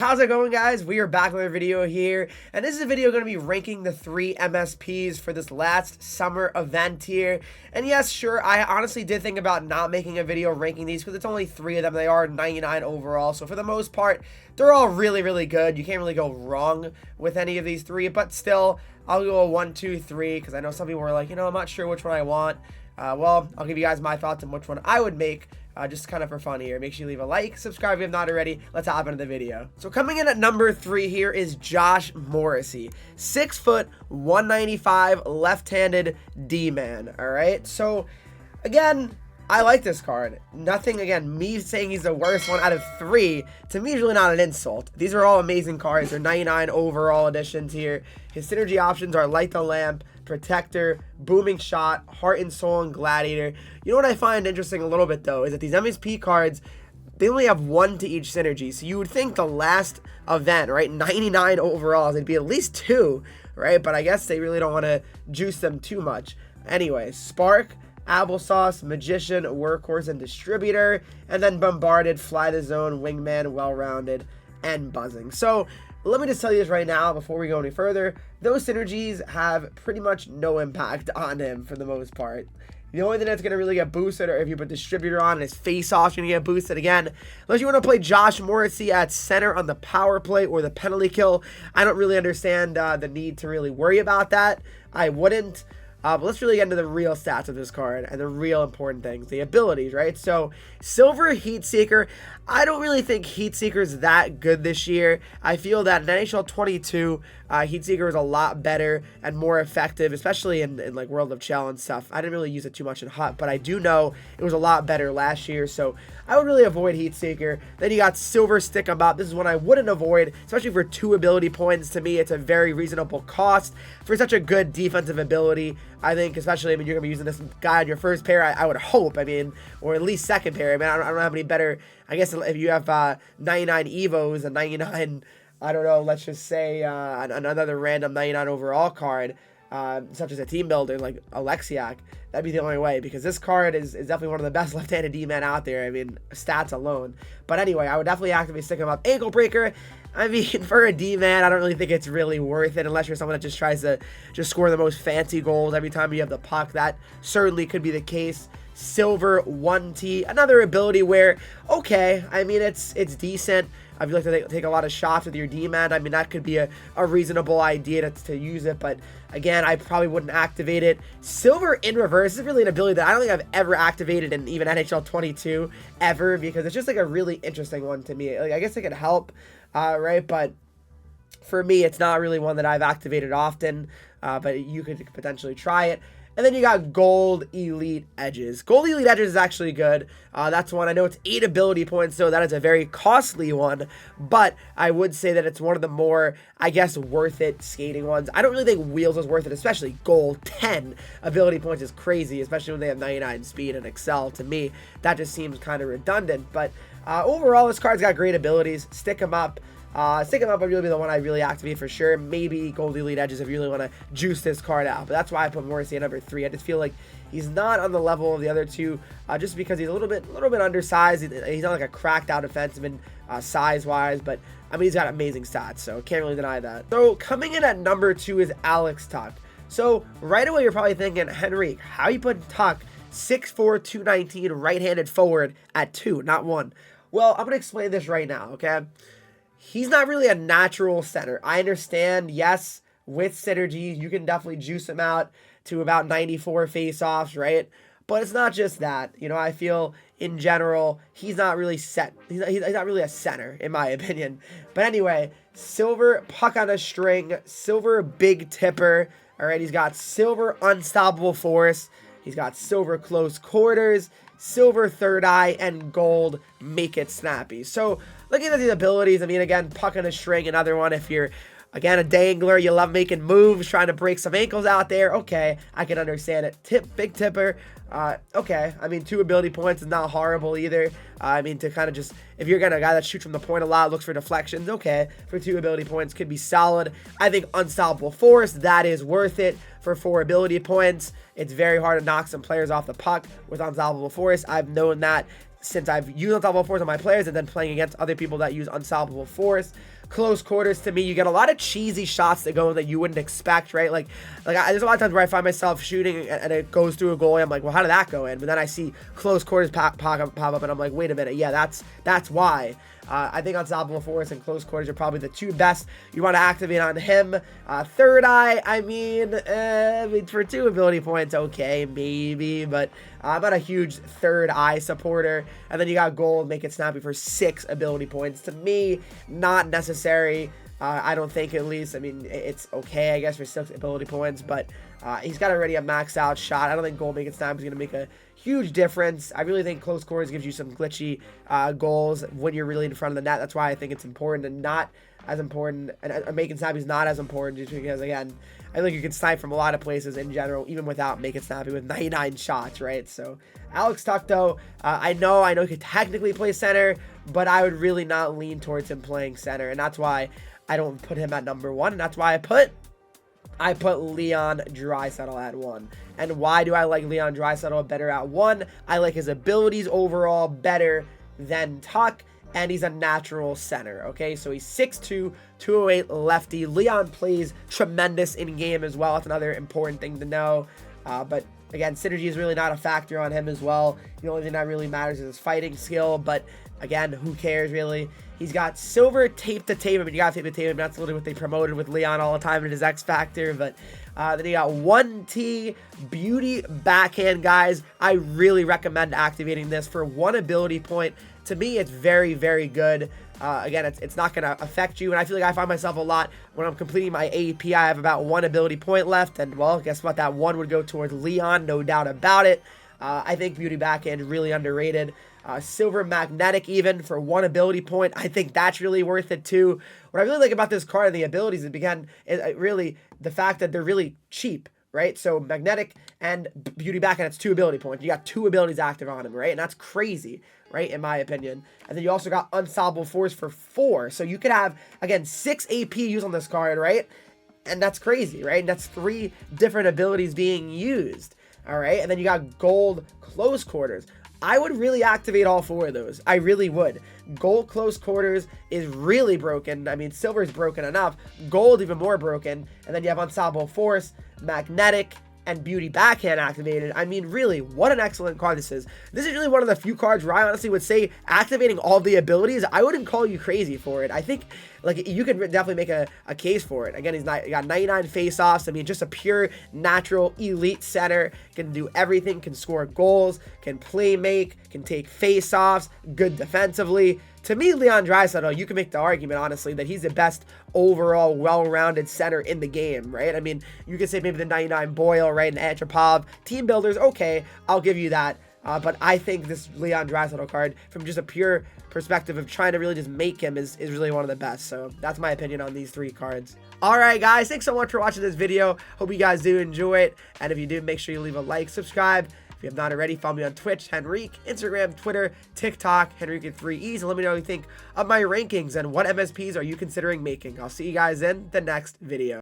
How's it going, guys? We are back with a video here, and this is a video going to be ranking the 3 MSPs for this last summer event here. And yes, sure, I honestly did think about not making a video ranking these because it's only 3 of them. They are 99 overall, so for the most part, they're all really, really good. You can't really go wrong with any of these 3, but still, I'll go a 1, 2, 3 because I know some people were like, I'm not sure which one I want. Well, I'll give you guys my thoughts on which one I would make. Just kind of for fun here. Make sure you leave a like, subscribe if you have not already. Let's hop into the video. So coming in at number 3 here is Josh Morrissey. 6 foot, 195, left-handed D-man. All right. So again, I like this card. Nothing, again, me saying he's the worst one out of 3, to me is really not an insult. These are all amazing cards. They're 99 overall editions here. His synergy options are Light the Lamp, Protector, Booming Shot, Heart and Soul, and Gladiator. You know what I find interesting a little bit, though, is that these MSP cards, they only have 1 to each synergy. So you would think the last event, right, 99 overalls, it'd be at least 2, right? But I guess they really don't want to juice them too much. Anyway, Spark, Applesauce, Magician, Workhorse, and Distributor, and then Bombarded, Fly the Zone, Wingman, Well-Rounded, and Buzzing. So let me just tell you this right now before we go any further. Those synergies have pretty much no impact on him for the most part. The only thing that's going to really get boosted are if you put Distributor on and his face-off's going to get boosted again. Unless you want to play Josh Morrissey at center on the power play or the penalty kill. I don't really understand the need to really worry about that. I wouldn't. But let's really get into the real stats of this card and the real important things, the abilities, right? So, Silver Heatseeker, I don't really think Heatseeker's that good this year. I feel that in NHL 22, Heatseeker is a lot better and more effective, especially in like World of Chel and stuff. I didn't really use it too much in HUT, but I do know it was a lot better last year, so I would really avoid Heatseeker. Then you got Silver Stick 'em Up. This is one I wouldn't avoid, especially for 2 ability points. To me, it's a very reasonable cost for such a good defensive ability. I think, especially, you're going to be using this guy on your first pair, I would hope, or at least second pair. I don't have any better, I guess if you have 99 Evos and 99, I don't know, let's just say another random 99 overall card, such as a team builder like Alexiak, that'd be the only way, because this card is definitely one of the best left-handed D-men out there, stats alone. But anyway, I would definitely activate Stick 'em Up. Ankle Breaker, for a D-man, I don't really think it's really worth it unless you're someone that just tries to just score the most fancy goals every time you have the puck. That certainly could be the case. Silver 1T, another ability where, okay, it's decent. If you like to take a lot of shots with your D-man, that could be a reasonable idea to use it, but again, I probably wouldn't activate it. Silver in reverse is really an ability that I don't think I've ever activated in even NHL 22 ever, because it's just like a really interesting one to me. Like, I guess it could help, right? But for me, it's not really one that I've activated often, but you could potentially try it. And then you got Gold Elite Edges. Gold Elite Edges is actually good. That's one. I know it's 8 ability points, so that is a very costly one. But I would say that it's one of the more, I guess, worth it skating ones. I don't really think Wheels is worth it, especially Gold. 10 ability points is crazy, especially when they have 99 speed and Excel. To me, that just seems kind of redundant. But overall, this card's got great abilities. Stick 'em Up. Stick 'em Up would really be the one I really activate for sure. Maybe Gold Elite Edges if you really want to juice this card out. But that's why I put Morrissey at number 3. I just feel like he's not on the level of the other 2, just because he's a little bit undersized. He's not like a cracked out defenseman size-wise, but he's got amazing stats, so can't really deny that. So coming in at number 2 is Alex Tuch. So right away you're probably thinking, Henreek, how you put Tuch 6'4", 219 right-handed forward at 2, not 1? Well, I'm gonna explain this right now, okay? He's not really a natural center. I understand, yes, with synergy, you can definitely juice him out to about 94 face-offs, right? But it's not just that. I feel, in general, he's not really set. He's not really a center, in my opinion. But anyway, Silver Puck on a String, Silver Big Tipper. All right, he's got Silver Unstoppable Force. He's got Silver Close Quarters, Silver Third Eye, and Gold Make It Snappy. So looking at these abilities, again, Puck on a String, another one. If you're, again, a dangler, you love making moves, trying to break some ankles out there, okay, I can understand it. Big Tipper, okay. 2 ability points is not horrible either. To kind of just, if you're a guy that shoots from the point a lot, looks for deflections, okay, for 2 ability points could be solid. I think Unstoppable Force, that is worth it for 4 ability points. It's very hard to knock some players off the puck with Unstoppable Force. I've known that since I've used Unstoppable Force on my players and then playing against other people that use Unstoppable Force. Close quarters, to me, you get a lot of cheesy shots that go that you wouldn't expect, right? There's a lot of times where I find myself shooting and it goes through a goalie. I'm like, well, how did that go in? But then I see close quarters pop up, and I'm like, wait a minute, yeah, that's why. I think Unstoppable Force and close quarters are probably the two best you want to activate on him. Third eye, I mean, for 2 ability points, okay, maybe, but I'm not a huge third eye supporter. And then you got gold, make it snappy for 6 ability points. To me, not necessary. I don't think, at least. I mean, it's okay, I guess, for 6 ability points, but he's got already a maxed out shot. I don't think gold, make it snappy is going to make a huge difference. I really think close quarters gives you some glitchy goals when you're really in front of the net. That's why I think it's important and not as important. And making snappy is not as important just because, again, I think you can snipe from a lot of places in general, even without making snappy with 99 shots, right? So Alex Tuch, though, I know he could technically play center, but I would really not lean towards him playing center, and that's why I don't put him at number 1, and that's why I put Leon Draisaitl at 1. And why do I like Leon Draisaitl better at 1? I like his abilities overall better than Tuch, and he's a natural center, okay? So he's 6'2", 208 lefty. Leon plays tremendous in-game as well. That's another important thing to know. But again, synergy is really not a factor on him as well. The only thing that really matters is his fighting skill, but again, who cares really? He's got silver tape to tape. I mean, you got tape to tape him. That's literally what they promoted with Leon all the time in his X Factor. But then you got 1T beauty backhand, guys. I really recommend activating this for 1 ability point. To me, it's very, very good. Again, it's not going to affect you. And I feel like I find myself a lot when I'm completing my AEP. I have about 1 ability point left. And, well, guess what? That 1 would go towards Leon, no doubt about it. I think beauty backhand is really underrated. Silver magnetic even for 1 ability point. I think that's really worth it too. What I really like about this card and the abilities is really the fact that they're really cheap, right? So magnetic and beauty backhand, it's 2 ability points. You got 2 abilities active on him, right? And that's crazy, right? In my opinion. And then you also got Unstoppable Force for 4. So you could have, again, 6 AP used on this card, right? And that's crazy, right? And that's 3 different abilities being used. All right, and then you got gold close quarters. I would really activate all 4 of those. I really would. Gold close quarters is really broken. I mean, silver is broken enough. Gold even more broken. And then you have Unstoppable Force, magnetic, and beauty backhand activated. I mean, really, what an excellent card this is. This is really one of the few cards where I honestly would say activating all the abilities, I wouldn't call you crazy for it. I think, like, you could definitely make a case for it. Again, he got 99 face-offs. I mean, just a pure, natural, elite center. Can do everything, can score goals, can play make, can take face-offs, good defensively. To me, Leon Draisaitl, you can make the argument, honestly, that he's the best overall well-rounded center in the game, right? I mean, you could say maybe the 99 Boyle, right, and Antropov. Team builders, okay, I'll give you that. But I think this Leon Draisaitl card, from just a pure perspective of trying to really just make him, is really one of the best. So that's my opinion on these 3 cards. Alright guys, thanks so much for watching this video. Hope you guys do enjoy it. And if you do, make sure you leave a like, subscribe. If you have not already, follow me on Twitch, Henreek, Instagram, Twitter, TikTok, Henreek with 3 E's, and let me know what you think of my rankings and what MSPs are you considering making. I'll see you guys in the next video.